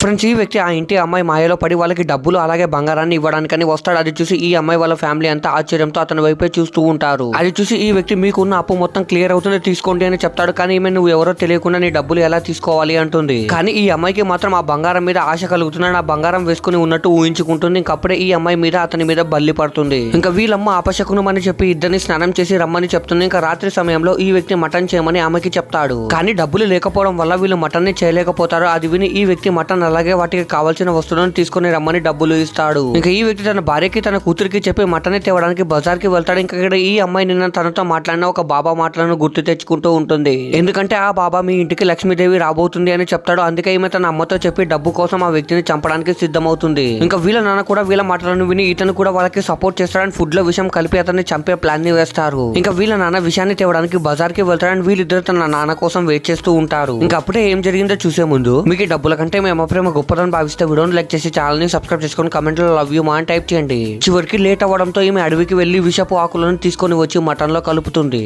Friends, ఈ వ్యక్తి ఆ ఇంటి అమ్మాయి మాయలో పడి వాళ్ళకి డబ్బులు అలాగే బంగారాన్ని ఇవ్వడానికని వస్తాడు. అది చూసి ఈ అమ్మాయి వాళ్ళ ఫ్యామిలీ అంతా ఆశ్చర్యంతో అతని వైపే చూస్తూ ఉంటారు. అది చూసి ఈ వ్యక్తి మీకున్న అప్పు మొత్తం క్లియర్ అవుతుంది, తీసుకోండి అని చెప్తాడు. కానీ ఈమె నువ్వు ఎవరో తెలియకుండా నీ డబ్బులు ఎలా తీసుకోవాలి అంటుంది. కానీ ఈ అమ్మాయికి మాత్రం ఆ బంగారం మీద ఆశ కలుగుతున్నాడు. ఆ బంగారం వేసుకుని ఉన్నట్టు ఊహించుకుంటుంది. ఇంకప్పుడే ఈ అమ్మాయి మీద అతని మీద బల్లి పడుతుంది. ఇంకా వీళ్ళమ్మ అపశకునం అని చెప్పి ఇద్దరిని స్నానం చేసి రమ్మని చెప్తుంది. ఇంకా రాత్రి సమయంలో ఈ వ్యక్తి మటన్ చేయమని ఆమెకి చెప్తాడు. కానీ డబ్బులు లేకపోవడం వల్ల వీళ్ళు మటన్ ని చేయలేకపోతారు. అది విని ఈ వ్యక్తి మటన్ అలాగే వాటికి కావాల్సిన వస్తువులను తీసుకుని రమ్మని డబ్బులు ఇస్తాడు. ఇంకా ఈ వ్యక్తి తన భార్యకి తన కూతురికి చెప్పి మటన్ తేవడానికి బజార్ కి వెళ్తాడు. ఇంకా ఇక్కడ ఈ అమ్మాయి నిన్న తనతో మాట్లాడిన ఒక బాబా మాటలను గుర్తు తెచ్చుకుంటూ ఉంటుంది. ఎందుకంటే ఆ బాబా మీ ఇంటికి లక్ష్మీదేవి రాబోతుంది అని చెప్తాడు. అందుకే ఈమె తన అమ్మతో చెప్పి డబ్బు కోసం ఆ వ్యక్తిని చంపడానికి సిద్ధమవుతుంది. ఇంకా వీళ్ళ నాన్న కూడా వీళ్ళ మాటలను విని ఇతను కూడా వాళ్ళకి సపోర్ట్ చేస్తాడని ఫుడ్ లో విషయం కలిపి అతన్ని చంపే ప్లాన్ ని వేస్తారు. ఇంకా వీళ్ళ నాన్న విషయాన్ని తేవడానికి బజార్ కి వెళ్తాడని వీళ్ళిద్దరు తన నాన్న కోసం వెయిట్ చేస్తూ ఉంటారు. ఇంకా అప్పుడే ఏం జరిగిందో చూసే ముందు మీకు ఈ డబ్బుల కంటే మీ అమ్మ ప్రేమ గొప్పదని భావిస్తే వీడియోని లైక్ చేసి ఛానల్ ని సబ్స్క్రైబ్ చేసుకొని కమెంట్ లో లవ్ యూ మా అని టైప్ చేయండి. చివరికి లేట్ అవ్వడంతో ఈమె అడవికి వెళ్లి విషపు ఆకులను తీసుకొని వచ్చి మటన్ లో కలుపుతుంది.